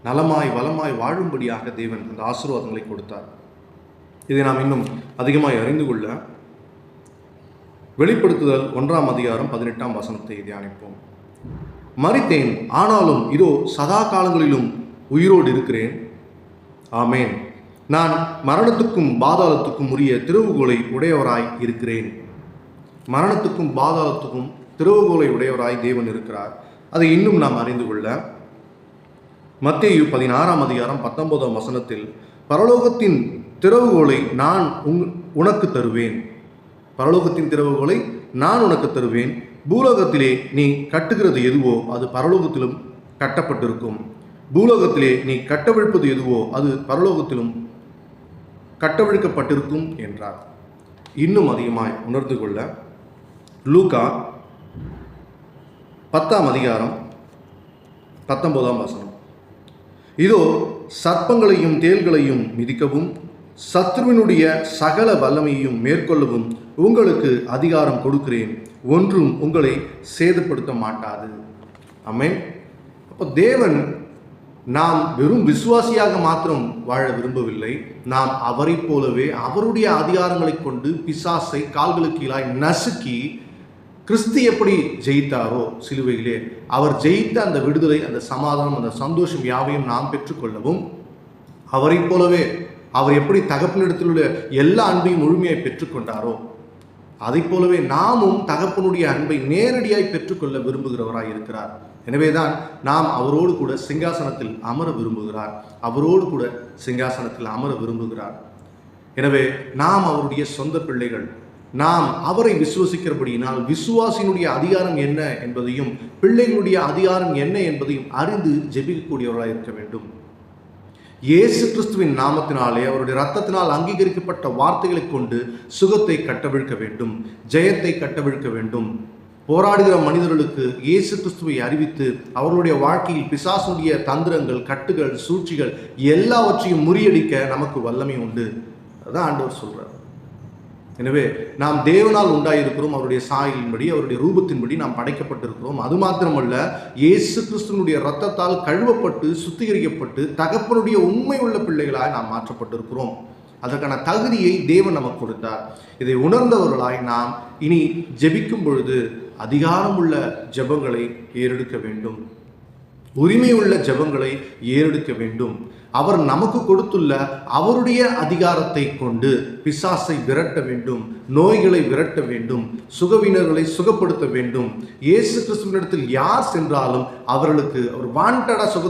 நலமாய் வளமாய் வாழும்படியாக தேவன் அந்த ஆசீர்வாதங்களை கொடுத்தார். இதை நாம் இன்னும் அதிகமாய் அறிந்து கொள்ள வெளிப்படுத்துதல் 1ஆம் அதிகாரம் 18ஆம் வசனத்தை தியானிப்போம். மரித்தேன், ஆனாலும் இதோ சதா காலங்களிலும் உயிரோடு இருக்கிறேன். ஆமேன். நான் மரணத்துக்கும் பாதாளத்துக்கும் உரிய திறவுகோலை உடையவராய் இருக்கிறேன். மரணத்துக்கும் பாதாளத்துக்கும் திறவுகோலை உடையவராய் தேவன் இருக்கிறார். அதை இன்னும் நாம் அறிந்து கொள்ள மத்தேயு 16ஆம் அதிகாரம் 19ஆம் வசனத்தில், பரலோகத்தின் திறவுகோலை நான் உனக்கு தருவேன். பரலோகத்தின் திறவுகோலை நான் உனக்கு தருவேன். பூலோகத்திலே நீ கட்டுகிறது எதுவோ அது பரலோகத்திலும் கட்டப்பட்டிருக்கும். பூலோகத்திலே நீ கட்டவிழ்ப்பது எதுவோ அது பரலோகத்திலும் கட்டவிழ்க்கப்பட்டிருக்கும் என்றார். இன்னும் அதிகமாய் உணர்ந்து கொள்ள லூக்கா 10ஆம் அதிகாரம் 19ஆம் வசனம், இதோ சர்ப்பங்களையும் தேள்களையும் மிதிக்கவும் சத்ருவினுடைய சகல வல்லமையையும் மேற்கொள்ளவும் உங்களுக்கு அதிகாரம் கொடுக்கிறேன், ஒன்றும் உங்களை சேதப்படுத்த மாட்டாது. ஆமென். அப்போ தேவன் நாம் வெறும் விசுவாசியாக மாத்திரம் வாழ விரும்பவில்லை. நாம் அவரை போலவே அவருடைய அதிகாரங்களை கொண்டு பிசாசை கால்களுக்கு கீழாய் நசுக்கி கிறிஸ்து எப்படி ஜெயித்தாரோ சிலுவையிலே, அவர் ஜெயித்த அந்த விடுதலை, அந்த சமாதானம், அந்த சந்தோஷம் யாவையும் நாம் பெற்றுக்கொள்ளவும், அவரை போலவே அவர் எப்படி தகப்பனிடத்தில் உள்ள எல்லா அன்பையும் முழுமையாய் பெற்றுக்கொண்டாரோ அதை போலவே நாமும் தகப்பனுடைய அன்பை நேரடியாய் பெற்றுக்கொள்ள விரும்புகிறவராய் இருக்கிறார். எனவேதான் நாம் அவரோடு கூட சிங்காசனத்தில் அமர விரும்புகிறார். அவரோடு கூட சிங்காசனத்தில் அமர விரும்புகிறார். எனவே நாம் அவருடைய சொந்த பிள்ளைகள். நாம் அவரை விசுவசிக்கிறபடியினால் விசுவாசினுடைய அதிகாரம் என்ன என்பதையும் பிள்ளைகளுடைய அதிகாரம் என்ன என்பதையும் அறிந்து ஜெபிக்கக்கூடியவர்களாக இருக்க வேண்டும். இயேசு கிறிஸ்துவின் நாமத்தினாலே அவருடைய இரத்தத்தினால் அங்கீகரிக்கப்பட்ட வார்த்தைகளை கொண்டு சுகத்தை கட்டவிழ்க்க வேண்டும், ஜெயத்தை கட்டவிழ்க்க வேண்டும். போராடுகிற மனிதர்களுக்கு இயேசு கிறிஸ்துவை அறிவித்து அவர்களுடைய வாழ்க்கையில் பிசாசுடைய தந்திரங்கள், கட்டுகள், சூழ்ச்சிகள் எல்லாவற்றையும் முறியடிக்க நமக்கு வல்லமை உண்டு. அதான் ஆண்டவர் சொல்றார். எனவே நாம் தேவனால் உண்டாயிருக்கிறோம். அவருடைய சாயலின்படி, அவருடைய ரூபத்தின்படி நாம் படைக்கப்பட்டிருக்கிறோம். அது மாத்திரமல்ல, இயேசு கிறிஸ்துவனுடைய இரத்தத்தால் கழுவப்பட்டு சுத்திகரிக்கப்பட்டு தகப்பனுடைய உண்மை உள்ள பிள்ளைகளாய் நாம் மாற்றப்பட்டிருக்கிறோம். அதற்கான தகுதியை தேவன் நமக்கு கொடுத்தார். இதை உணர்ந்தவர்களாய் நாம் இனி ஜெபிக்கும் பொழுது அதிகாரம் உள்ள ஜெபங்களை ஏறெடுக்க வேண்டும், உரிமை உள்ள ஜெபங்களை ஏறெடுக்க வேண்டும். அவர் நமக்கு கொடுத்துள்ள அவருடைய அதிகாரத்தை கொண்டு பிசாசை விரட்ட வேண்டும், நோய்களை விரட்ட வேண்டும், சுகவீனர்களை சுகப்படுத்த வேண்டும். இயேசு கிறிஸ்துவினிடத்தில் யார் சென்றாலும் அவர்களுக்கு அவர் வாண்டடா சுக